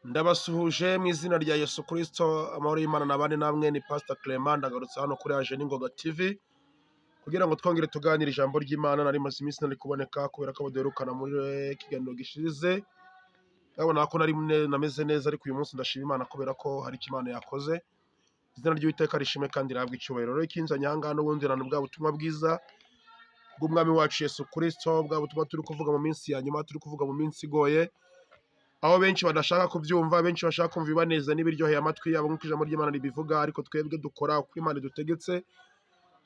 Ndabasuhuje mu izina rya Yesu Kristo, amahoro y'Imana nabane namwe. Ni Pastor Clement, ndagarutse hano kuri Agaciro TV kugira ngo twongere tuganire ijambo ry'Imana. Nari maze iminsi ntari kuboneka kubera ko baduherukana muri kiganiro gishize. Ndabona ko nameze neza, ariko uyu munsi ndashima Imana kubera ko hari icyo Imana yakoze. Izina ry'Uwiteka rishimwe kandi rihabwe icyubahiro. Rero ikinzanye aha ngaha n'ubundi bwa butumwa bwiza bw'Umwami wacu Yesu Kristo, bwa butumwa turi kuvuga mu minsi ya nyuma, turi kuvuga mu minsi igoye, aho benshi badashaka kubyumva, benshi bashaka kumva ibaneza n'ibiryoheye amatwi yabo nk'uko ijambo ry'Imana ribivuga, ariko twebwe dukora uko Imana idutegetse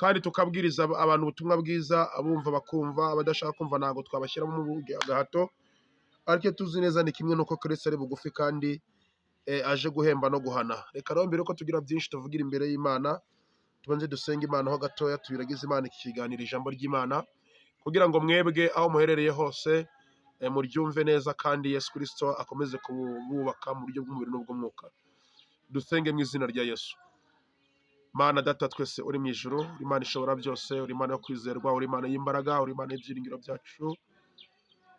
kandi tukabwiriza abantu ubutumwa bwiza, abumva bakumva, abadashaka kumva ntabwo twabashyiramo mu gahato. Ariko tuzi neza ni kimwe n'uko Kristo ari bugufi kandi aje guhemba no guhana. Reka rero mbere ko tugira byinshi tuvugira imbere y'Imana, tubanze dusenge Imana ho gatoya, tubiragize Imana iki kiganiro ijambo ry'Imana, kugira ngo mwebwe aho muherereye hose muryumve neza kandi Yesu Kristo akomeze kububaka mu buryo bw'umubiri n'ubw'umwuka. Dusenge mu izina rya Yesu. Mana data twese uri mu ijuru, uri Imana ishobora byose, uri Imana yo kwizerwa, uri Imana y'imbaraga, uri Imana y'ibyiringiro byacu.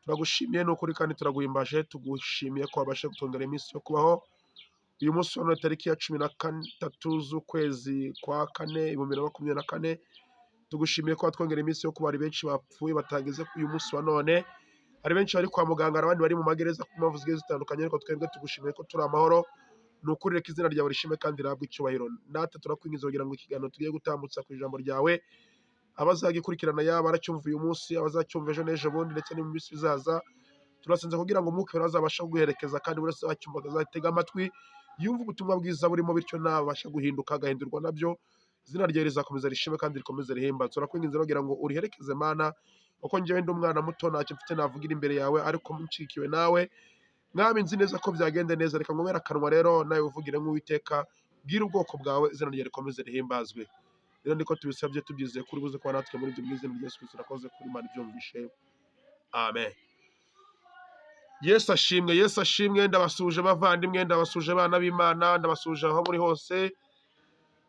Turagushimiye n'ukuri kandi turaguhimbaje, tugushimiye ko wabasha gutongera iminsi yo kubaho. Uyu munsi wa tariki ya 13 z'ukwezi kwa kane 2024, tugushimiye ko watwongera iminsi yo kuba. Ari benshi bapfuye batageze uyu munsi wa none, hari benshi bari kwa muganga, abandi bari mu magereza ku mpamvu zigiye zitandukanye, ariko twebwe tugushimiye ko turi amahoro. Nukuri reka izina ryawe rishime kandi rihabwe icyubahiro. Natwe turakwinginze kugira ngo ikiganiro tugiye gutambutsa ku ijambo ryawe, abazagikurikirana yaba aracyumva uyu munsi, abazacyumva ejo n'ejo bundi ndetse no mu minsi bizaza, turasenze kugira ngo umwuka wera azabasha guherekeza kandi buri wese acyumva azatega amatwi, yumva ubutumwa bwiza burimo, bityo nabasha guhinduka agahindurwa nabyo. Izina ryawe rizakomeza rishime kandi rikomeze rihimba. Turakwinginze kugira ngo uriherekeze Mana, uko njyewe ndi umwana muto ntacyo mfite navugira imbere yawe, ariko nshikiwe nawe Mwami, nzi neza ko byagenda neza. Reka ngomera akanwa rero nawe uvugire nk'Uwiteka, bwira ubwoko bwawe, izina ryawe rikomeze rihimbazwe. Rero niko tubisabye tubyizeye kuri buze kuba natwe muri ibyo mu izina rya Yesu Kristo. Urakoze kuri Imana ibyumvishe, amen. Yesu ashimwe, Yesu ashimwe. Ndabasuje bavandimwe, ndabasuje abana b'Imana, ndabasuje aho muri hose,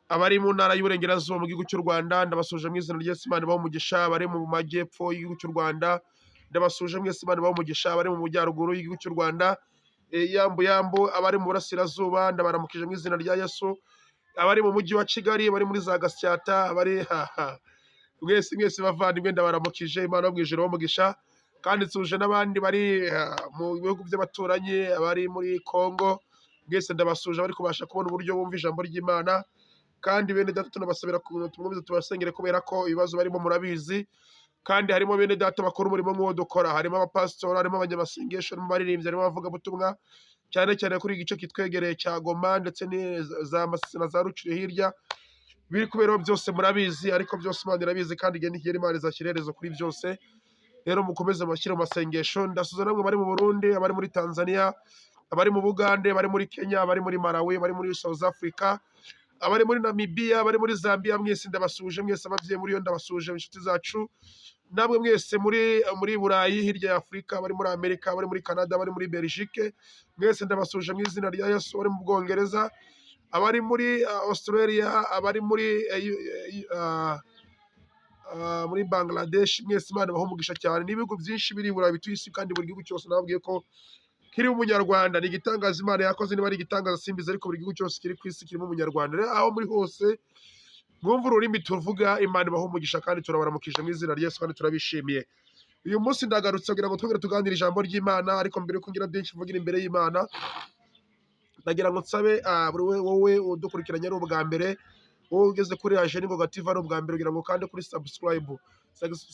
abari mu ntara y'Uburengerazuba mu gihugu cy'u Rwanda, ndabasuje mu izina rya Yesu. Imana ibahe umugisha. Abari mu majyepfo y'igihugu cy'u Rwanda, ndabasuje mwese. Imana ibahe umugisha. Abari mu majyaruguru y'igihugu cy'u Rwanda, yambu abari mu burasirazuba, ndabaramukije mu izina rya Yesu. Abari mu mujyi wa Kigali, abari muri za Gasyata, abari mwese bavandimwe, ndabaramukije. Imana yo mu ijuru umugisha. Kandi nsuje n'abandi bari mu bihugu by'abaturanyi, abari muri Kongo, mwese ndabasuje, bari kubasha kubona uburyo bumva ijambo ry'Imana. Kandi bene data tunabasabira tumwe tubasengere kubera ko ibibazo barimo murabizi, kandi harimo bene data bakora umurimo nk'uwo dukora, harimo abapasitori, harimo abanyamasengesho, harimo abaririmbyi, harimo abavugabutumwa, cyane cyane kuri igice kitwegereye cya Goma ndetse na za Ruciri hirya, biri kuberaho byose murabizi, ariko byose Imana irabizi kandi igihe nikigera Imana izashyira iherezo kuri byose. Rero mukomeze mushyire mu masengesho. Ndasuza namwe bari mu Burundi, abari muri Tanzania, abari mu Bugande, abari muri Kenya, abari muri Malawi, abari muri South Africa, abari muri Namibia, abari muri Zambia, mwese ndabasuje. Mwese ababyeyi muri yo ndabasuje, inshuti zacu namwe mwese muri Burayi hirya ya Afurika, abari muri Amerika, abari muri Canada, abari muri Belgique, mwese ndabasuje mu izina rya Yesu. Abari mu Bwongereza, abari muri Australia, abari muri Bangladesh, mwese Imana ibahe umugisha cyane. N'ibihugu byinshi biri Burayi bituye isi, kandi buri gihugu cyose nababwiye ko kirimo umunyarwanda. Ni igitangaza Imana yakoze, niba ari igitangaza simbizi, ariko buri gihugu cyose kiri ku isi kirimo umunyarwanda. Rero aho muri hose mwumva ururimi tuvuga, Imana ibahe umugisha kandi turabaramukije mu izina rya Yesu kandi turabishimiye. Uyu munsi ndagarutse kugira ngo twongere tuganire ijambo ry'Imana, ariko mbere yo kugira byinshi mvugira imbere y'Imana, ndagira ngo nsabe wowe udukurikiranye ari ubwa mbere, wowe ugeze kuri Agaciro TV ari ubwa mbere, kugira ngo kandi kuri subscribe.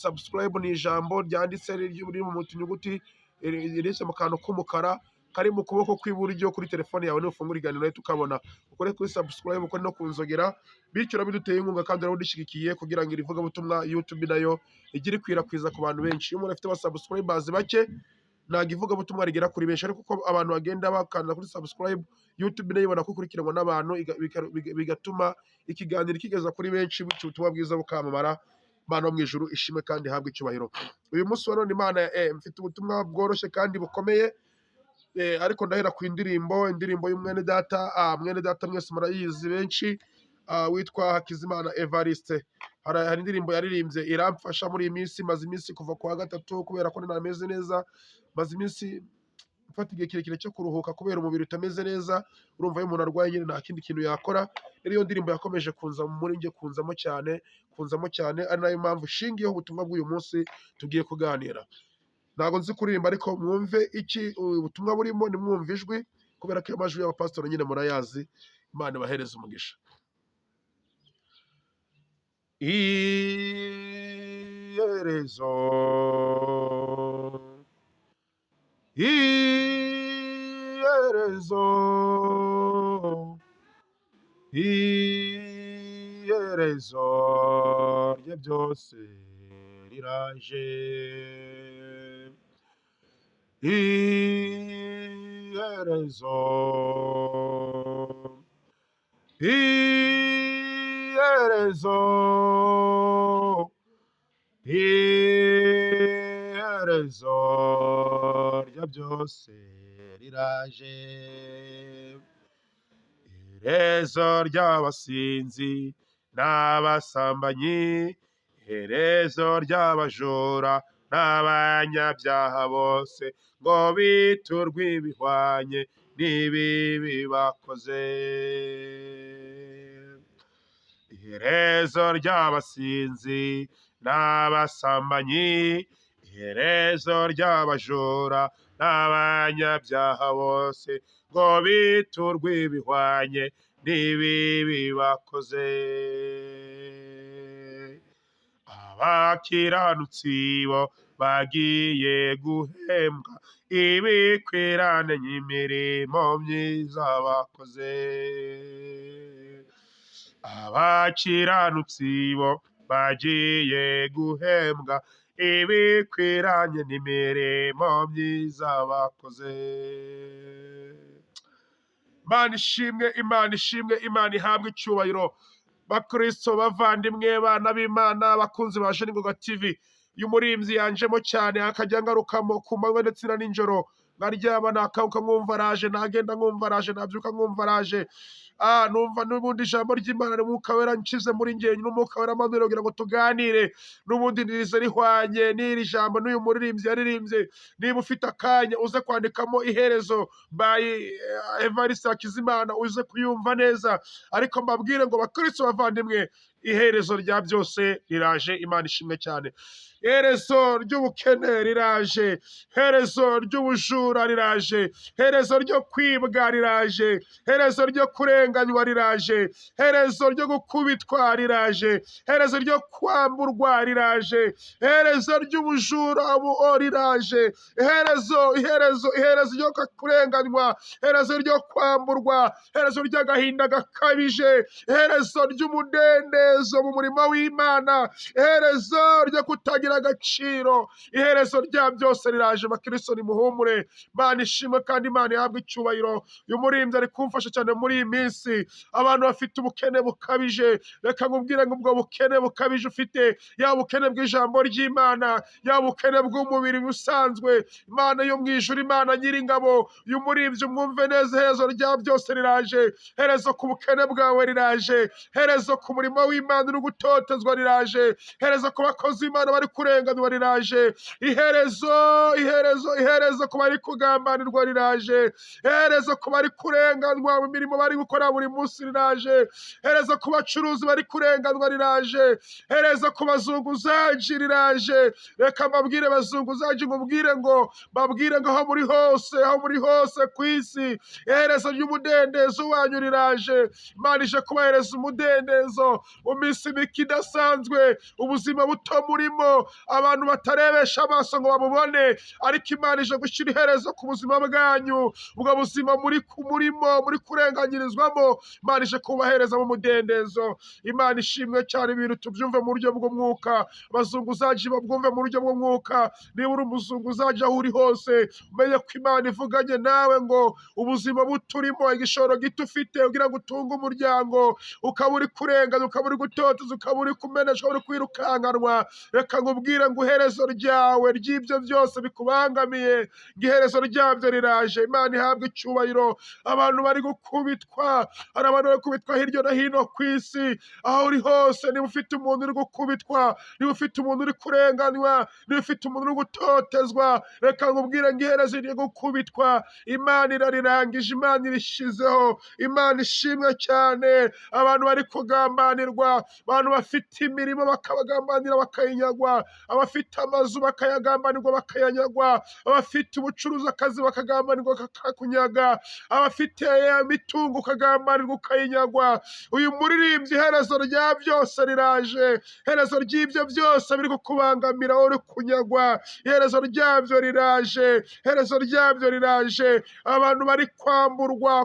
Subscribe ni ijambo ryanditse riri mu nyuguti riri mu kantu k'umukara kari mu kuboko kw'iburyo kuri telefone yawe, n'ufungura iganiro tukabona. Ukore kuri subscribe, ukore no kunzogera, bityo urabiduteye inkunga kandi urabidushigikiye kugira ngo irivuga butumwa YouTube nayo igire kwirakwiriza ku bantu benshi. Iyo umuntu afite aba subscribers bake, ntabwo ivuga butumwa rigera kuri benshi, ariko uko abantu bagenda bakanda kuri subscribe, YouTube nayo ibona ko ukurikiranwa n'abantu, bigatuma ikiganiro kigeza kuri benshi, bityo ubutumwa bwiza bukamamara. Imana yo mu ijuru ishimwe kandi ihabwe icyubahiro. Uyu munsi wa none Imana mfite ubutumwa bworoshye kandi bukomeye, ariko ndahera ku indirimbo y'umwene data. Mwene data mwese murayizi benshi, witwa Hakizimana Evariste. Hari indirimbo yaririmbye iramfasha muri iyi minsi, maze iminsi kuva ku wa gatatu kubera ko ntameze neza, maze iminsi gufata igihe kirekire cyo kuruhuka kubera umubiri utameze neza. Urumva iyo umuntu arwaye nyine nta kindi kintu yakora. Rero iyo ndirimbo yakomeje kunza muri njye, kunzamo cyane, ari nayo mpamvu shingiyeho ubutumwa bw'uyu munsi tugiye kuganira. Ntabwo nzi kuririmba ariko mwumve ubutumwa burimo, nimwumve ijwi, kubera ko amajwi y'abapasitori nyine murayazi. Imana ibahereze umugisha. Iherezo, iherezo, iherezo rye byose riraje. Iherezo, iherezo, iherezo rya byose riraje. Iherezo ry'abasinzi n'abasambanyi, iherezo ry'abajura n'abanyabyaha bose, ngo biturwe ibihwanye n'ibibi bakoze. Iherezo ry'abasinzi n'abasambanyi, iherezo ry'abajura n'abanyabyaha bose, ngo biturwe ibihwanye n'ibibi bakoze. Abakiranutsi bo bagiye guhembwa ibikwiranye n'imirimo myiza bakoze. Abakiranutsi bo bagiye guhembwa ibikwiranye n'imirimo myiza bakoze. Imana ishimwe, Imana ishimwe, Imana ihabwe icyubahiro. Bakristo bavandimwe, bana b'Imana, bakunzi ba Jeningoga TV, uyu murimbyi yanjemo cyane, akajya ngarukamo ku manywa ndetse na nijoro. Nkaryama nakanguka nkumva araje, nagenda nkumva araje, nabyuka nkumva araje. Numva n'ubundi ijambo ry'Imana n'umwuka wera nshyize muri njye, n'umwuka wera amanuye kugira ngo tuganire. N'ubundi rize rihwanye n'iri jambo n'uyu muririmbyi yaririmbye. Niba ufite akanya uze kwandikamo Iherezo by Evariste Hakizimana, uze kuyumva neza. Ariko mbabwire ngo bakristo bavandimwe, iherezo rya byose riraje. Imana ishimwe cyane. Iherezo ry'ubukene riraje, iherezo ry'ubujura riraje, iherezo ryo kwibwa riraje, iherezo ryo kurenganywa riraje, iherezo ryo gukubitwa riraje, iherezo ryo kwamburwa riraje, iherezo ry'ubujura riraje, iherezo ryo kurenganywa, iherezo ryo kwamburwa, iherezo ry'agahinda gakabije, iherezo ry'umudendezo mu murimo w'Imana, iherezo ryo kutagira agaciro, iherezo rya byose riraje. Bakristo nimuhumure, Imana ishimwe kandi Imana ihabwe icyubahiro. Uyu murimbyi ari kumfasha cyane muri iyi minsi. Abantu bafite ubukene bukabije, reka nkubwire ngo ubwo bukene bukabije ufite, yaba ubukene bw'ijambo ry'Imana, yaba ubukene bw'umubiri busanzwe, Imana yo mu ijuru, Imana nyiringabo, uyu murimbyi mwumve neza, iherezo rya byose riraje. Iherezo ku bukene bwawe riraje, iherezo ku murimo w'Imana uri gutotezwa riraje, iherezo ku bakozi b'Imana bari kurenganywa riraje, iherezo ku bari kugambanirwa riraje, iherezo ku bari kurenganywa mu mirimo bari gukora buri munsi riraje, iherezo ku bacuruzi bari kurenganywa riraje, iherezo ku bazunguzaji riraje. Reka mbabwire bazunguzaji, babwire ngo aho muri hose ku isi, iherezo ry'umudendezo wanyu riraje. Imana ije kubahereza umudendezo mu minsi mike idasanzwe, ubuzima buto murimo, abantu batarebesha amaso ngo bamubone, ariko Imana ije gushyira iherezo ku buzima bwanyu. Ubwo buzima muri kurenganyirizwamo, Imana ije kubahereza mu mudendezo. Imana ishimwe cyane. Ibintu tubyumve mu buryo bw'umwuka, abazunguzaji babwumve mu buryo bw'umwuka. Niba uri umuzunguzaji aho uri hose, umenye ko Imana ivuganye nawe ngo ubuzima buturimo, igishoro gito ufite ugira ngo utunge umuryango, ukaba uri kurenganya, ukaba uri uri gutoteza, ukaba uri kumeneshwa, uri kwirukanganwa, reka nkubwire ngo iherezo ryawe ry'ibyo byose bikubangamiye, ngo iherezo ryabyo riraje. Imana ihabwe icyubahiro. Abantu bari gukubitwa, hari abantu bari gukubitwa hirya no hino ku isi. Aho uri hose, niba ufite umuntu uri gukubitwa, niba ufite umuntu uri kurenganywa, niba ufite umuntu uri gutotezwa, reka nkubwire ngo iherezo ryo gukubitwa Imana irarirangije, Imana irishyizeho. Imana ishimwe cyane. Abantu bari kugambanirwa, abantu bafite imirimo bakabagambanira bakayinyagwa, abafite amazu bakayagambanirwa bakayanyagwa, abafite ubucuruzi akazi bakagambanirwa bakakunyaga, abafite imitungo ukagambanirwa ukayinyagwa. Uyu muririmbyi, iherezo rya byose riraje. Iherezo ry'ibyo byose biri kukubangamira uri kunyagwa, iherezo ryabyo riraje. Iherezo ryabyo riraje. Abantu bari kwamburwa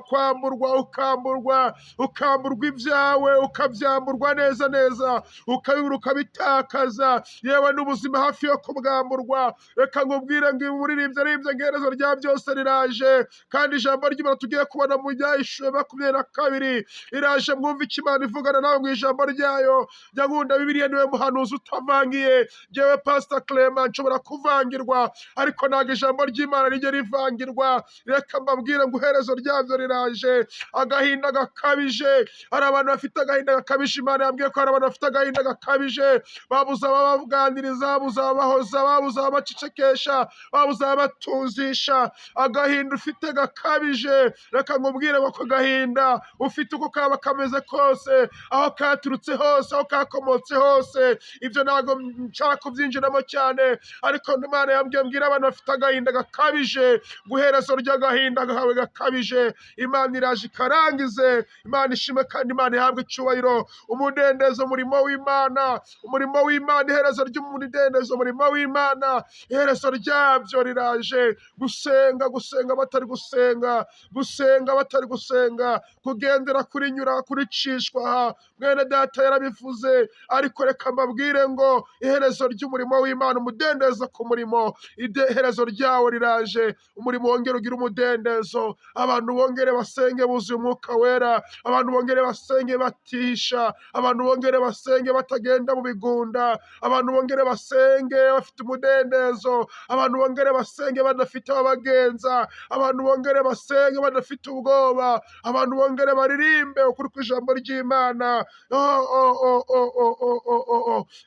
ukamburwa ibyawe, ukabyamburwa neza neza, ukabibura ukabitakaza, yewe n'ubuzima hafi yo kubwamburwa. Reka nkubwire ngo umuririmbyi aririmbye ngo iherezo rya byose riraje. Kandi ijambo ry'Imana tugiye kubona mu Byahishwe 22 riraje. Mwumve icyo Imana ivugana nawe mu ijambo ryayo. Jya nkunda Bibiliya, niwe muhanuzi utavangiye. Jyewe Pastor Clement nshobora kuvangirwa, ariko ntabwo ijambo ry'Imana rijya rivangirwa. Reka mbabwire ngo iherezo ryabyo riraje. Agahinda gakabije, hari abantu bafite agahinda gakabije. Imana yambwiye ko hari abantu bafite agahinda gakabije, babuze ababaganiriza, babuze ababahoza, babuze ababacecekesha, babuze ababatuzisha. Agahinda ufite gakabije, reka nkubwire ngo ako gahinda ufite uko kaba kameze kose, aho katurutse hose, aho kakomotse hose, ibyo ntabwo nshaka kubyinjiramo cyane, ariko Imana yambwiye mbwira abantu bafite agahinda gakabije, guherezo ry'agahinda gahawe gakabije. Imana iraje ikarangize. Imana ishime kandi Imana ihabwe icyubahiro. Umudendezo, umurimo w'Imana, umurimo w'Imana, iherezo ry'umudendezo, umurimo w'Imana, iherezo ryabyo riraje. Gusenga batari gusenga, gusenga batari gusenga, kugendera kuri nyura kuri cishwa aha. Mwene data yarabivuze, ariko reka mbabwire ngo iherezo ry'umurimo w'Imana, umudendezo ku murimo, iherezo ryawo riraje. Umurimo wongere ugira umudendezo, abantu bongere basenge buzuye umwuka wera, abantu bongere basenge batisha, abantu bongere basenge batagenda mu bigunda, abantu bongere basenge bafite umudendezo, abantu bongere basenge badafite abagenza, abantu bongere basenge badafite ubwoba, abantu bongere baririmbe ukuri kw'ijambo ry'Imana.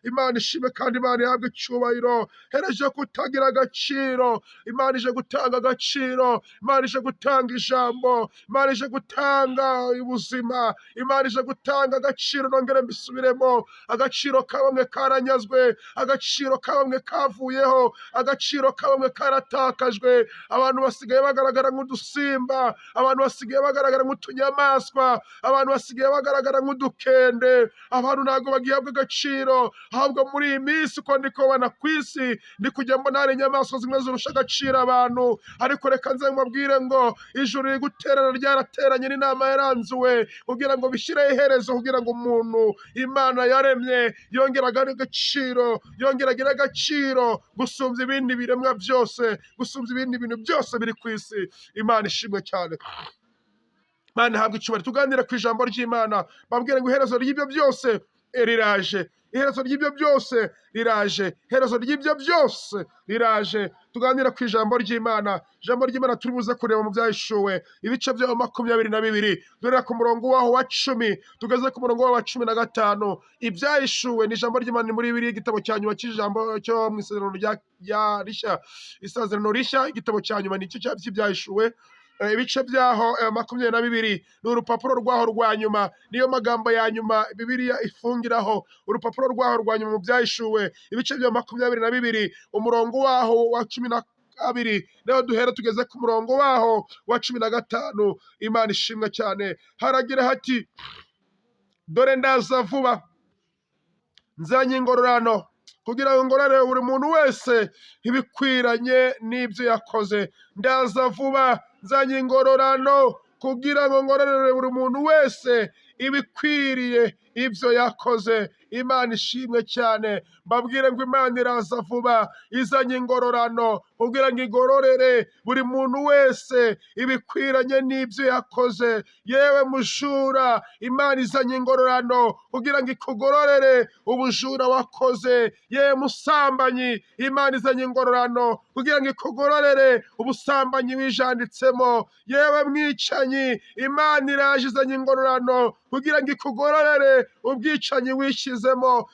Imana ishime kandi Imana ihabwe icyubahiro. Hereje kutagira agaciro, Imana ije gutanga agaciro, Imana ije gutanga ijambo, Imana ije gutanga ubuzima, Imana ije gutanga agaciro. Nongere mbisubiremo, agaciro ka bamwe karanyazwe, agaciro ka bamwe kavuyeho, agaciro ka bamwe karatakajwe. Abantu basigaye bagaragara nk'udusimba, abantu basigaye bagaragara nk'utunyamaswa, abantu basigaye bagaragara nk'udukende. Abantu ntabwo bagihabwa agaciro, ahubwo muri iyi minsi uko ndi kubona ku isi, ndi kujya mbona hari inyamaswa zimwe zirusha agaciro abantu. Ariko reka nze mbabwire ngo ijuru riri guterana, ryarateranye n'inama yaranzuwe kugira ngo bishyireho iherezo, kugira ngo umuntu Imana yaremye yongere agire agaciro, yongere agire agaciro gusumbya ibindi biremwa byose, gusumbya ibindi bintu byose biri ku isi. Imana ishimwe cyane. Imana ihabwe icyubahiro. Tuganire ku ijambo ry'Imana, babwire ngo iherezo ry'ibyo byose riraje. Iherezo ry'ibyo byose riraje. Iherezo ry'ibyo byose riraje. Tuganira ku ijambo ry'Imana. Ijambo ry'Imana turi buze kureba mu Byahishuwe ibice bya 22, duhera ku murongo waho wa 10 tugeze ku murongo wa 15. Ibyahishuwe ni ijambo ry'Imana muri Bibiliya, igitabo cya nyuma cy'ijambo cyo mu isezerano rya rishya. Isezerano rishya, igitabo cya nyuma nicyo cy'Ibyahishuwe. Ibice byaho 22 ni urupapuro rwaho rwa nyuma, niyo magambo ya nyuma Bibiliya ifungiraho. Urupapuro rwaho rwa nyuma mu Byahishuwe ibice bya 22, umurongo waho wa 12, naho duhera tugeze ku murongo waho wa 15. Imana ishimwe cyane. Haragira hati, dore ndaza vuba, nzanye ingororano kugira ngo ngororere buri muntu wese ibikwiranye n'ibyo yakoze. Ndaza vuba, nzanye ingororano kugira ngo ngororere buri muntu wese ibikwiriye ibyo yakoze. Imana ishimwe cyane. Mbabwire ngo Imana iraza vuba izanye ingororano kugira ngo igororere buri muntu wese ibikwiranye n'ibyo yakoze. Yewe mujura, Imana izanye ingororano kugira ngo ikugororere ubujura wakoze. Yewe musambanyi, Imana izanye ingororano kugira ngo ikugororere ubusambanyi wijanditsemo. Yewe mwicanyi, Imana iraje izanye ingororano kugira ngo ikugororere ubwicanyi wishyizemo.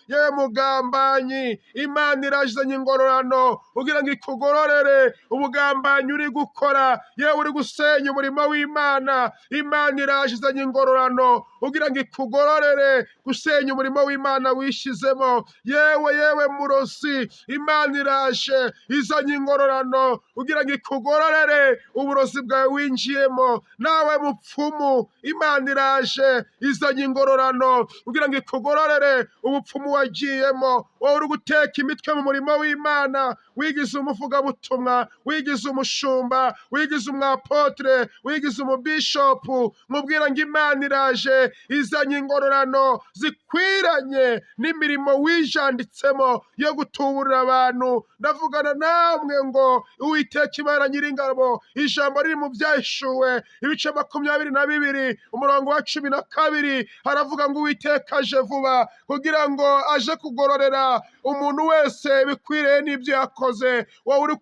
Yewe mugambanyi, Imana iraje izanye ingororano kugira ngo ikugororere ubugambanyi uri gukora. Yewe uri gusenya umurimo w'Imana, Imana iraje izanye ingororano kugira ngo ikugororere gusenya umurimo w'Imana wishyizemo. Yewe murozi, Imana iraje izanye ingororano kugira ngo ikugororere uburozi bwawe winjiyemo. Nawe mupfumu, Imana iraje izanye ingororano kugira ngo ikugororere ubupfumu wagiyemo. Wowe uri guteka imitwe mu murimo w'Imana, wigize umuvugabutumwa, wigize umushumba, wigize umwapotre, wigize umubishopu, mubwira ngo Imana iraje izanye ingororano zikwiranye n'imirimo wijanditsemo yo gutuburira abantu. Ndavugana namwe ngo Uwiteka Imana Nyiringabo, ijambo riri mu Byahishuwe ibice 22 umurongo wa 12 haravuga ngo Uwiteka aje vuba kugira ngo aje kugororera umuntu wese bikwiriye n'ibyo yakoze. Wowe uri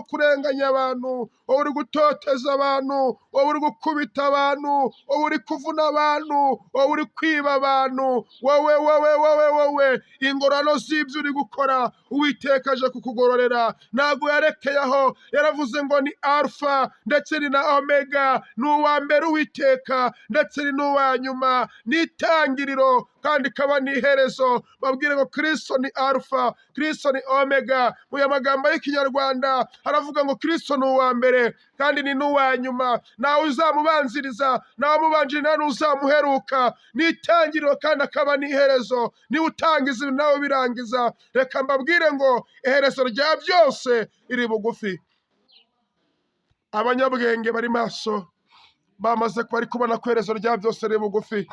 kurenganya abantu, wowe uri gutoteza abantu, wowe uri gukubita abantu, wowe uri kuvuna abantu, wowe uri kwiba abantu, wowe ingororano z'ibyo uri gukora Uwiteka aje kukugororera. Ntabwo yarekeye aho, yaravuze ngo ni Alpha ndetse ni na Omega, ni uwa mbere Uwiteka ndetse ni n'uwa nyuma, ni itangiriro kandi ikaba ni iherezo. Babwire ngo Kristo ni Alpha, Kristo ni Omega. Mu magambo y'Ikinyarwanda haravuga ngo Kristo ni uwa mbere kandi ni n'uwa nyuma, nawe uzamubanziriza, nawe mubanjirira n'uzamuheruka. Ni itangiriro kandi akaba ni iherezo, ni utangiza nawe birangiza. Reka mbabwire ngo iherezo rya byose iri bugufi. Abanyabwenge bari maso bamaze bari kubona ko iherezo rya byose riri bugufi.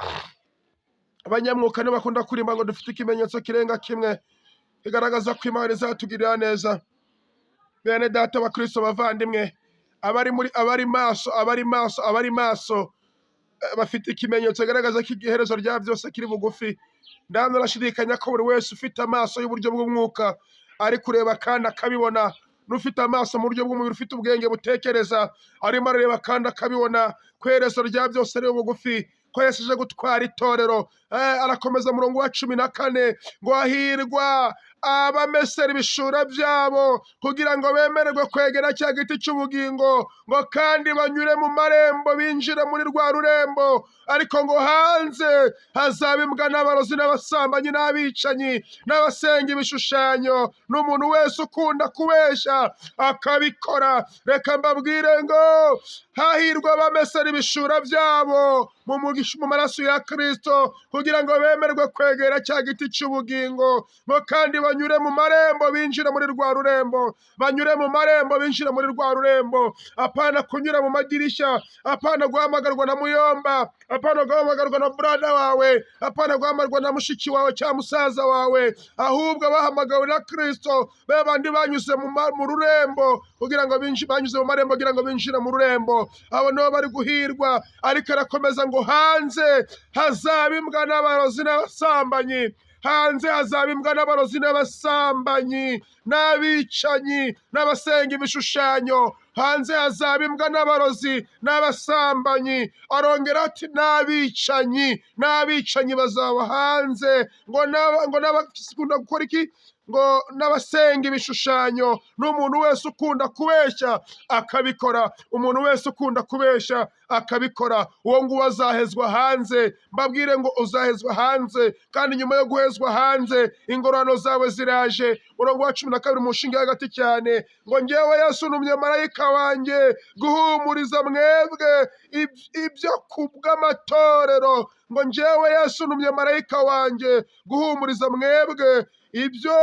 Abanyamwuka bakunda kurimba ngo dufite ikimenyetso kirenga kimwe kigaragaza ko Imana izatugirira neza. Bene data wa Kristo, bavandimwe, abari maso bafite ikimenyetso kigaragaza ko iherezo rya byose kiri bugufi. Ndabona arashidikanya ko buri wese ufite amaso y'uburyo bw'umwuka ari kureba kandi akabibona. N'ufite amaso mu buryo bw'umubiri, ufite ubwenge butekereza, arimo arareba kandi akabibona ko iherezo rya byose riri bugufi, ko Yesu aje gutwara itorero. Arakomeza murongo wa 14 ngo hahirwa abamesera ibishura byabo kugira ngo bemererwe kwegera cya giti cy'ubugingo, ngo kandi banyure mu marembo binjire muri rwa rurembo. Ariko ngo hanze hazaba imbwa n'abarozi n'abasambanyi n'abicanyi n'abasenga ibishushanyo n'umuntu wese ukunda kubeshya akabikora. Reka mbabwire ngo hahirwa abamesera ibishura byabo mu maraso ya Kristo kugira ngo bemerwe kwegera cya giti cy'ubugingo, ngo kandi banyure mu marembo binjire muri rwa rurembo. Banyure mu marembo binjire muri rwa rurembo, apana kunyura mu madirishya, apana guhamagarwa na muyomba, apana guhamagarwa na brada wawe, apana guhamagarwa na mushiki wawe cyangwa musaza wawe, ahubwo bahamagawe na Kristo. Babandi banyuze mu rurembo kugira ngo banyuze mu marembo kugira ngo binjire mu rurembo, abo nibo bari guhirwa. Ariko arakomeza ngo hanze hazaba imbwa n'abarozi n'abasambanyi, hanze hazaba imbwa n'abarozi n'abasambanyi n'abicanyi n'abasenga ibishushanyo. Hanze hazaba imbwa n'abarozi n'abasambanyi. Arongera ati n'abicanyi bazaba hanze. Ngo n'abakunda gukora iki? Ngo n'abasenga ibishushanyo n'umuntu wese ukunda kubeshya akabikora. Umuntu wese ukunda kubeshya akabikora, uwo nguwo azahezwa hanze. Mbabwire ngo uzahezwa hanze, kandi nyuma yo guhezwa hanze ingororano zawe ziraje. Umurongo wa 12 mu nshinga hagati cyane ngo njyewe Yesu numye marayika wanjye guhumuriza mwebwe ibyo kubw'amatorero. Ngo njyewe Yesu numye marayika wanjye guhumuriza mwebwe ibyo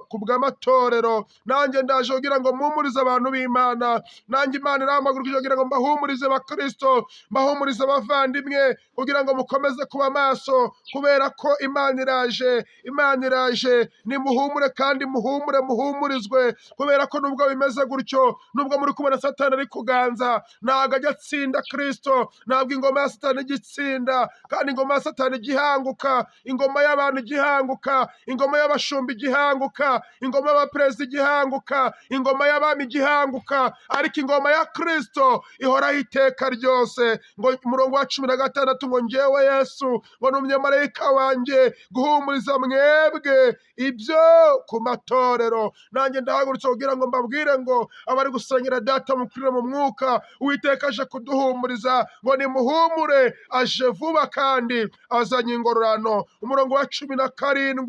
kubw'amatorero. Nanjye ndaje kugira ngo mpumurize abantu b'Imana, nanjye Imana iramagurukije kugira ngo mbahumurize bakristo, mbahumurize abavandimwe, kugira ngo mukomeze kuba maso, kubera ko Imana iraje, Imana iraje. Nimuhumure kandi muhumurizwe, kubera ko nubwo bimeze gutyo, nubwo muri kubona Satani ari kuganza, ntabwo ajya atsinda Kristo, ntabwo ingoma ya Satani igitsinda, kandi ingoma ya Satani igihanguka, ingoma y'abantu igihanguka, ingoma y'abashumba igihanguka, ingoma y'abaperezida igihanguka, ingoma y'abami igihanguka, ariko ingoma ya Kristo ihoraho iteka ryose. Ngo umurongo wa 16 ngo njyewe Yesu ngo numye marayika wanjye guhumuriza mwebwe ibyo ku matorero. Nanjye ndahagurutse kugira ngo mbabwire ngo abari gusangira data mukurire mu mwuka, Uwiteka aje kuduhumuriza ngo nimuhumure, aje vuba kandi azanye ingororano. Umurongo wa 17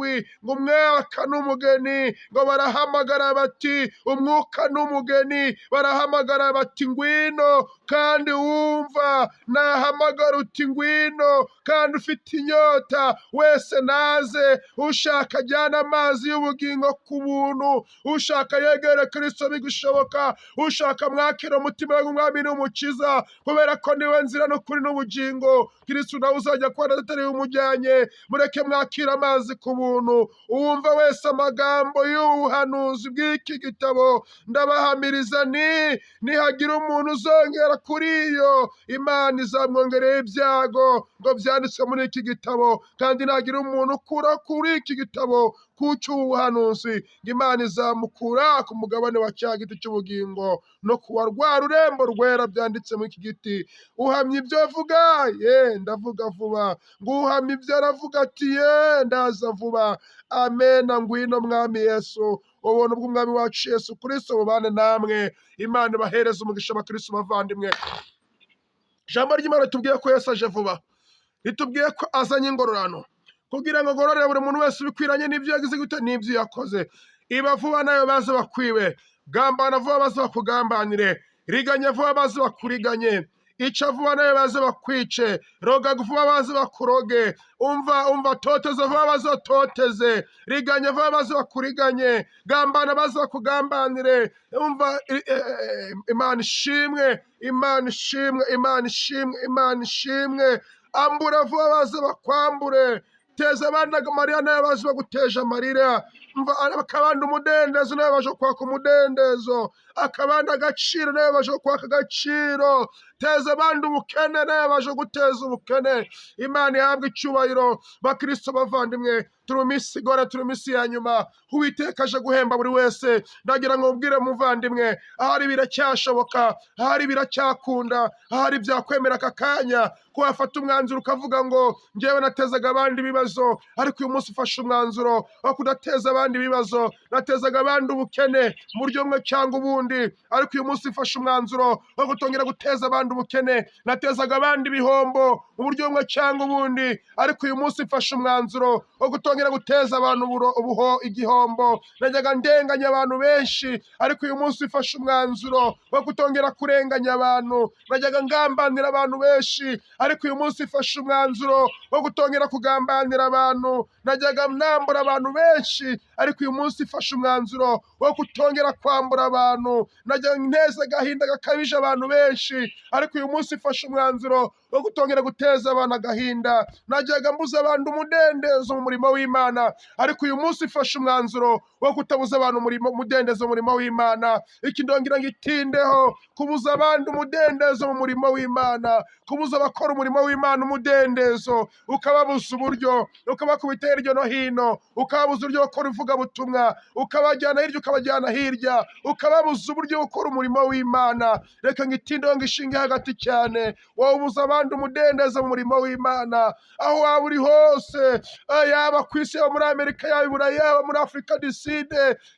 ngo umwuka n'umugeni ngo barahamagara bati, umwuka n'umugeni barahamagara bati ngwino, kandi wumva nahamagara uti ngwino, kandi ufite inyota wese naze, ushaka ajyana amazi y'ubugingo ku buntu, ushaka yegere Kristo bigishoboka, ushaka mwakira umutima w'umwami n'umukiza, kubera ko niwe nzira n'ukuri n'ubugingo. Kristo nawe uzajya kubona atari umujyanye. Mureke mwakira amazi ku buntu. Uwumva wese amagambo y'ubuhanuzi bw'iki gitabo, ndabahamiriza nihagira umuntu uzongera kuri iyo, Imana izamwongerera ibyago ngo byanditswe muri iki gitabo, kandi nagira umuntu ukura kuri iki gitabo kucy'ubuhanuzi, Imana izamukura ku mugabane wa cya giti cy'ubugingo no kuwa rwa rurembo rwera byanditse muri iki giti. Uhamya ibyo avuga, ndavuga vuba. Ngo uhamya ibyo aravuga ati, ndaza vuba. Amen. Ngwino mwami Yesu, ubuntu bw'umwami wacu Yesu Kristo bubane namwe. Imana ibahereze umugisha abakristo bavandimwe. Ijambo ry'Imana ritubwiye ko Yesu aje vuba, ritubwiye ko azanye ingororano, kugira ngo agororere buri muntu wese bikwiranye n'ibyo yagize gute n'ibyo yakoze. Iba vuba nayo baze bakwibe, gambana vuba baze bakugambanire, riganya vuba baze bakuriganye, ica vuba nayo baze bakwice, roga vuba baze bakuroge, umva toteza vuba baze batoteze, riganya vuba baze bakuriganye, gambana baze bakugambanire. Umva, Imana ishimwe, Imana ishimwe, Imana ishimwe, Imana ishimwe. Ambura vuba baze bakwambure, teza abandi amarira nayo baze baguteje amarira. Akabanda umudendezo nayo baje kwaka umudendezo, akabanda agaciro nayo baje kwaka agaciro, teza abandi ubukene nayo baje guteza ubukene. Imana ihabwe icyubahiro. Bakristo bavandimwe, turi mu minsi igora, turi mu minsi ya nyuma. Uwiteka aje guhemba buri wese. Ndagira ngo ubwire muvandimwe, ahari biracyashoboka, ahari biracyakunda, ahari byakwemera aka kanya ko wafata umwanzuro ukavuga ngo njyewe natezaga abandi ibibazo, ariko uyu munsi ufashe umwanzuro wo kudateza abandi ibibazo. Natezaga abandi ubukene mu buryo bumwe cyangwa ubundi, ariko uyu munsi ufashe umwanzuro wo gutongera guteza abandi ubukene. Natezaga abandi ibihombo mu buryo bumwe cyangwa ubundi, ariko uyu munsi ufashe umwanzuro wo gutongera guteza abantu igihombo. Najyaga ndenganya abantu benshi, ariko uyu munsi ufashe umwanzuro wo gutongera kurenganya abantu. Najyaga ngambanira abantu benshi, ariko uyu munsi ufashe umwanzuro wo gutongera kugambanira abantu. Najyaga nambura abantu benshi, ariko uyu munsi ufashe umwanzuro wo kutongera kwambura abantu. Najyaga nteza agahinda gakabije abantu benshi, ariko uyu munsi ufashe umwanzuro wo gutongera guteza abantu agahinda. Najyaga mbuza abantu umudendezo mu murimo w'Imana, ariko uyu munsi ufashe umwanzuro wo kutabuza abantu umudendezo mu murimo w'Imana. Iki ndongera ngitindeho, kubuza abandi umudendezo mu murimo w'Imana, kubuza abakora umurimo w'Imana umudendezo, ukababuza uburyo, ukabakubita hirya no hino, ukababuza uburyo bakora ivugabutumwa, ukabajyana hirya ukabajyana hirya, ukababuza uburyo ukora umurimo w'Imana. Reka ngitindeho ngishinge hagati cyane, wowe ubuza abandi umudendezo mu murimo w'Imana aho waba uri hose, yaba ku isi, yaba muri Amerika, yaba i Burayi, yaba muri Afurika du Sud,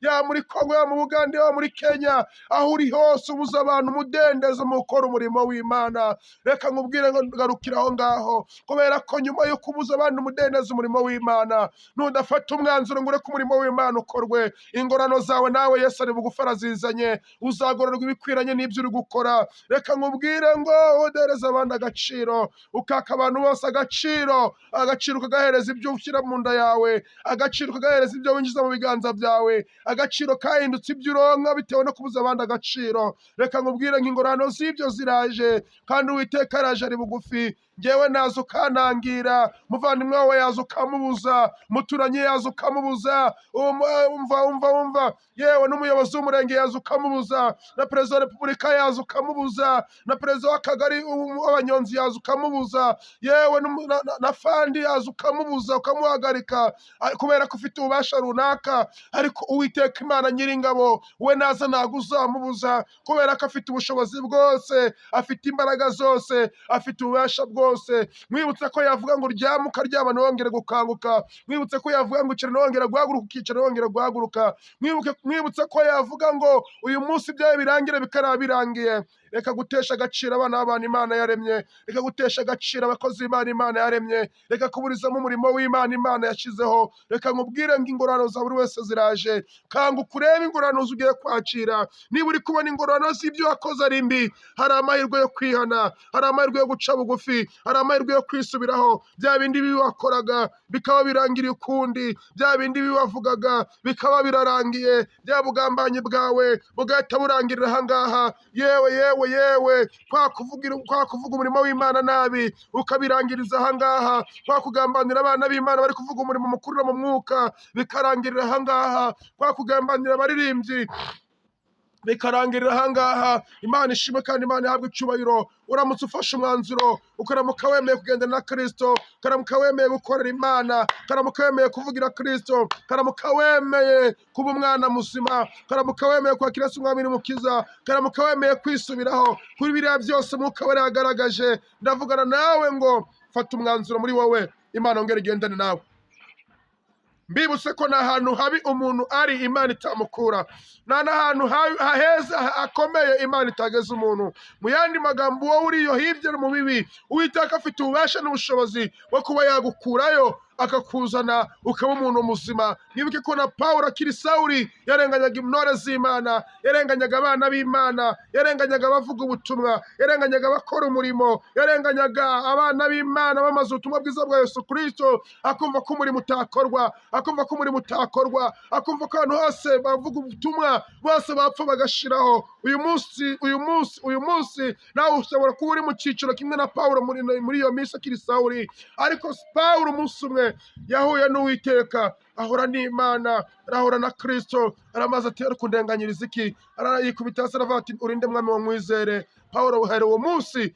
yaba muri Kongo, yaba mu Bugande, yaba muri Kenya. Aho uri hose ubuza abantu umudendezo mu gukora umurimo w'Imana. Reka nkubwire ngo ngarukira aho ngaho, kubera ko nyuma yo kubuza abandi umudendezo umurimo w'Imana, nudafata umwanzuro ngo ureke umurimo w'Imana ukorwe. Ingorano zawe nawe Yesu ari bugufi arazizanye, uzagororwa ibikwiranye n'ibyo uri gukora. Reka nkubwire ngo udereze abandi agaciro, ukaka abantu bose agaciro, agaciro ukagahereza ibyo ushyira mu nda yawe, agaciro ukagahereza ibyo winjiza mu biganza byawe, agaciro kahindutse ibyo uronka bitewe no kubuza abandi agaciro. Reka nkubwire ngo ingorano z'ibyo ziraje, kandi Uwiteka araje ari bugufi. Ngewe naza ukantangira, muvandimwe wawe yaza ukamubuza, muturanyi yaza ukamubuza, umva yewe n'umuyobozi w'umurenge yaza ukamubuza, na perezida wa repubulika yaza ukamubuza, na perezida w'akagari w'abanyonzi yaza ukamubuza, yewe na fandi yaza ukamubuza, ukamuhagarika, kubera ko ufite ububasha runaka. Ariko Uwiteka Imana Nyiringabo we naza ntabwo uzamubuza, kubera ko afite ubushobozi bwose, afite imbaraga zose, afite ububasha bwose. Mwibutse ko yavuga ngo uryame ukaryama ntiwongere gukanguka, mwibutse ko yavuga ngo icara ntiwongere guhaguruka, ukicara ntiwongere guhaguruka, mwibutse ko yavuga ngo uyu munsi ibyawe birangire bikaraba birangiye. Reka gutesha agaciro abana b'abantu Imana yaremye, reka gutesha agaciro abakozi b'Imana Imana yaremye, reka kuburizamo umurimo w'Imana Imana yashyizeho. Reka nkubwire ngo ingorano za buri wese ziraje, kanguka urebe ingorano ugiye kwakira. Niba uri kubona ingorano z'ibyo wakoze ari mbi, hari amahirwe yo kwihana, hari amahirwe yo guca bugufi, hari amahirwe yo kwisubiraho. Bya bindi bibi wakoraga bikaba birangiriye ukundi, bya bindi bibi wavugaga bikaba birarangiye, bya bugambanyi bwawe bugahita burangirira ahangaha. Yewe kwa kuvuga umurimo w'Imana nabi ukabirangiriza ahangaha, kwa kugambanira abana b'Imana bari kuvuga umurimo mukuru mu mwuka bikarangirira ahangaha, kwa kugambanira abaririmbyi bikarangirira ahangaha. Imana ishimwe kandi Imana ihabwe icyubahiro. Uramutse ufashe umwanzuro, ukaramuka wemeye kugendana na Kristo, ukaramuka wemeye gukorera Imana, ukaramuka wemeye kuvugira Kristo, ukaramuka wemeye kuba umwana muzima, ukaramuka wemeye kwakira Yesu umwami n'umukiza, ukaramuka wemeye kwisubiraho kuri biriya byose Mwuka Wera yagaragaje, ndavugana nawe ngo fata umwanzuro muri wowe, Imana ongera igendane nawe. Mbibutse ko nta hantu habi umuntu ari Imana itamukura, nta n'ahantu haheza hakomeye Imana itageza umuntu. Mu yandi magambo, wowe uriyo hirya no mu bibi, Uwiteka afite ububasha n'ubushobozi bwo kuba yagukurayo akakuzana ukaba umuntu muzima. Mwibuke ko na Pawulo akiri Sawuli yarenganyaga intore z'Imana, yarenganyaga abana b'Imana, yarenganyaga abavuga ubutumwa, yarenganyaga abakora umurimo, yarenganyaga abana b'Imana bamaze ubutumwa bwiza bwa Yesu Kristo, akumva ko umurimo utakorwa, akumva ko umurimo utakorwa, akumva ko ahantu hose bavuga ubutumwa bose bapfa bagashiraho. Uyu munsi nawe ushobora kuba uri mu cyiciro kimwe na Pawulo muri iyo minsi akiri Sawuli. Ariko Pawulo umunsi umwe yahuye n'Uwiteka, ahura n'Imana, arahura na Kristo, aramaze ati ariko ndenganyiriza iki, arayikubita hasi aravuga ati urinde mwami wa mwizere. Pawulo uhereye uwo munsi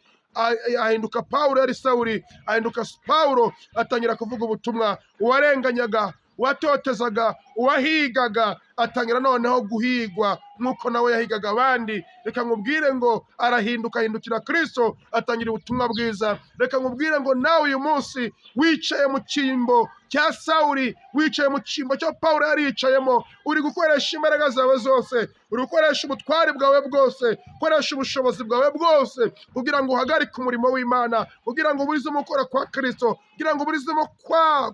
ahinduka Pawulo yari Sawuli, ahinduka Pawulo atangira kuvuga ubutumwa. Uwarenganyaga, uwatotezaga, uwahigaga atangira noneho guhigwa nk'uko nawe yahigaga abandi. Reka nkubwire ngo arahinduka, ahindukira Kristo, atangira ubutumwa bwiza. Reka nkubwire ngo nawe uyu munsi wicaye mu cyimbo cya Sawuli, wicaye mu cyimbo cyo Pawulo yari yicayemo, uri gukoresha imbaraga zawe zose, uri gukoresha ubutwari bwawe bwose, ukoresha ubushobozi bwawe bwose kugira ngo uhagarike umurimo w'Imana, kugira ngo uburizemo gukora kwa Kristo, kugira ngo uburizemo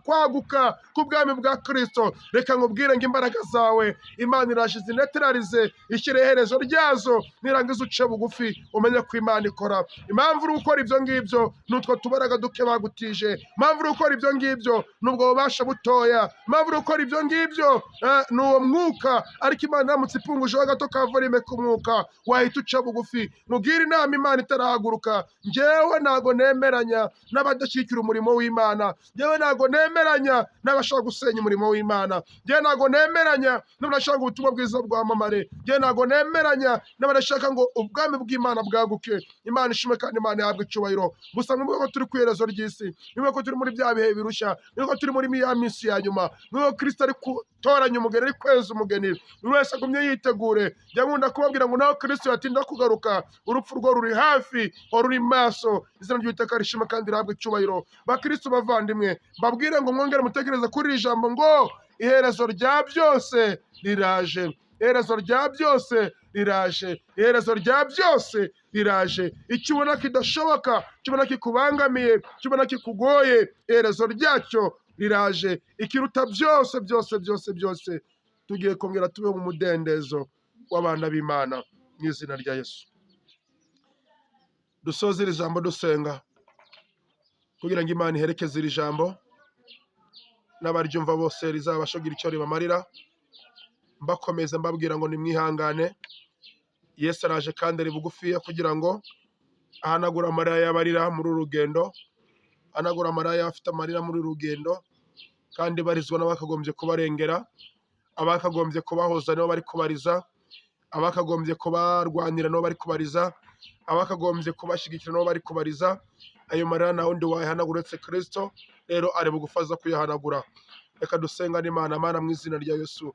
kwaguka k'ubwami bwa Kristo. Reka nkubwire ngo imbaraga zawe Imana iraje zineterarize, ishyire iherezo ryazo, nirangiza uce bugufi umenye ko Imana ikora. Impamvu uri gukora ibyo ngibyo nutwo tubaraga duke bagutije, impamvu uri gukora ibyo ngibyo nubwo bubasha butoya, impamvu uri gukora ibyo ngibyo ni uwo mwuka. Ariko Imana iramutse ipungujeho gato ka volume k'umwuka, wahita uca bugufi. Mubwire inama Imana itarahaguruka. Njyewe ntago nemeranya n'abadashyigikira umurimo w'Imana, njyewe ntago nemeranya n'abashaka gusenya umurimo w'Imana, njyewe ntago nemeranya n'abashaka ubutumwa bwiza bwamamare, njyewe ntago nemeranya n'abashaka ngo ubwami bw'Imana bwaguke. Imana ishimwe kandi Imana ihabwe icyubahiro. Gusa mwumve ko turi ku iherezo ry'isi, mwumve ko turi muri bya bihe birushya, mwumve ko turi muri ya minsi ya nyuma, mwumve ko Kristo ari gutoranya umugeni, ari kweza umugeni. Buri wese agumye yitegure. Njya nkunda kubabwira ngo naho Kristo yatinda kugaruka, urupfu rwo ruri hafi, ruri maso. Izina ry'Uwiteka rishimwe kandi rihabwe icyubahiro. Bakristo bavandimwe, mbabwire ngo mwongere mutekereze kuri iri jambo ngo iherezo rya byose riraje, iherezo rya byose riraje, iherezo rya byose riraje. Icyo ubona kidashoboka, icyo ubona kikubangamiye, icyo ubona kikugoye, iherezo ryacyo riraje, ikiruta byose byose byose byose, tugiye kongera tube mu mudendezo w'abana b'Imana mu izina rya Yesu. Dusoze iri jambo dusenga kugira ngo Imana iherekeze iri jambo n'abaryumva bose rizabasha kugira icyo ribamarira. Mbakomeza mbabwira ngo nimwihangane, Yesu araje kandi ari bugufiya kugira ngo ahanagura amarira y'abarira muri uru rugendo, ahanagura amarira y'abafite amarira muri uru rugendo, kandi barizwa n'abakagombye kubarengera, abakagombye kubahoza nibo bari kubariza, abakagombye kubarwanira nibo bari kubariza, abakagombye kubashyigikira nibo bari kubariza. Ayo marira nta wundi wayahanagura uretse Kristo, rero ari bugufaza kuyahanagura. Reka dusenga n'Imana. Mana, mu izina rya Yesu,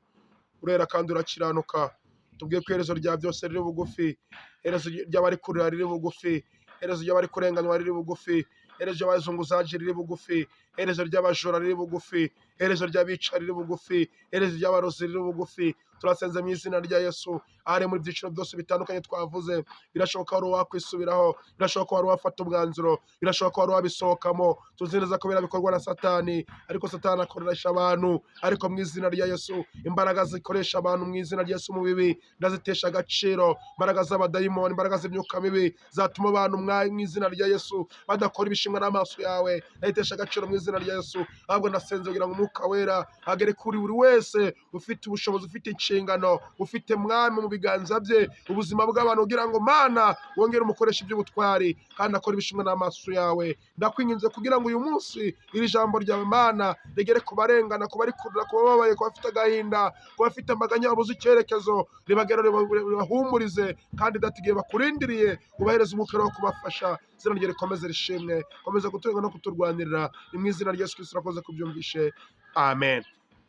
urera kandi urakiranuka, tubwiye ko iherezo rya byose riri bugufi, iherezo ry'abari kurira riri bugufi, iherezo ry'abari kurenganywa riri bugufi, iherezo ry'abazunguzaji riri bugufi, iherezo ry'abajura riri bugufi, iherezo ry'abica riri bugufi, iherezo ry'abarozi riri bugufi. Turasenze mu izina rya Yesu, ahari muri byiciro byose bitandukanye twavuze, birashoboka wari wakwisubiraho, birashoboka wari wafata umwanzuro, birashoboka wari wabisohokamo. Tuzi neza ko birabikorwa na Satani, ariko Satani akoresha abantu. Ariko mu izina rya Yesu, imbaraga zikoresha abantu mu izina rya Yesu mu bibi ndazitesha agaciro. Imbaraga z'abadayimoni, imbaraga z'imyuka mibi zatuma abantu mu izina rya Yesu badakora ibishimwa n'amaso yawe, ndazitesha agaciro mu izina rya Yesu. Ahubwo ndasenze kugira ngo Umwuka Wera agere kuri buri wese ufite ubushobozi, ufite inshingano, ufite mwami mu biganza bye ubuzima bw'abantu, kugira ngo Mana wongere umukoresha iby'ubutwari kandi akora ibishimwa n'amaso yawe. Ndakwinginze kugira ngo uyu munsi iri jambo ryawe Mana rigere ku barengana, ku bari kurira, ku bababaye, ku bafite agahinda, ku bafite amaganya babuze icyerekezo, ribagere ribahumurize, kandi datigiye bakurindiriye ubahereze umwuka wo kubafasha. Izina rye rikomeze rishimwe, komeza kuturenga no kuturwanirira, ni mu izina rya Yesu Kristo urakoze kubyumvishe, amen.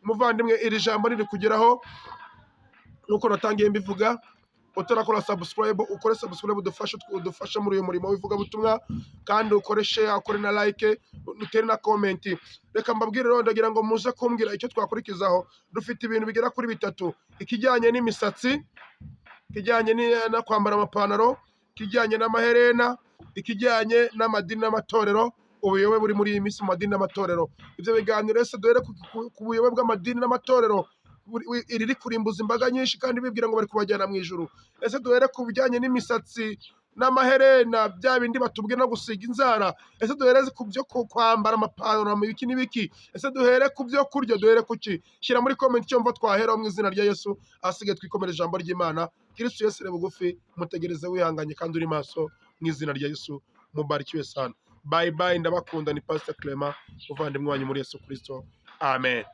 Muvandimwe, iri jambo riri kugeraho nuko natangiye mbivuga, utarakora subscribe ukore subscribe, udufasha muri uyu murimo w'ivugabutumwa, kandi ukore share, ukore na like, utere na comment. Reka mbabwire rero, ndagira ngo muze kumbwira icyo twakurikizaho. Dufite ibintu bigera kuri bitatu: ikijyanye n'imisatsi, ikijyanye no kwambara amapantaro, ikijyanye n'amaherena, ikijyanye n'amadini n'amatorero, ubuyobe buri muri iyi minsi mu madini n'amatorero. Ibyo biganiro ese duhere ku buyobe bw'amadini n'amatorero riri kurimbuza imbaga nyinshi kandi bibwira ngo bari kubajyana mu ijuru. Ese duhere ku bijyanye n'imisatsi n'amaherena, bya bindi batubwira no gusiga inzara. Ese duhere ku byo kwambara amapantaro ibiki n'ibiki. Ese duhere ku byo kurya, duhere ku ki? Shyira muri comment icyo mva twaheraho mu izina rya Yesu. Ahasigaye twikomere ijambo ry'Imana. Kristo Yesu ari bugufi, mutegereze wihanganye kandi uri maso mu izina rya Yesu. Mubarikiwe sana. Bye bye, ndabakunda. Ni Pastor Clement, uvandimwe wanyu muri Yesu Kristo. Amen.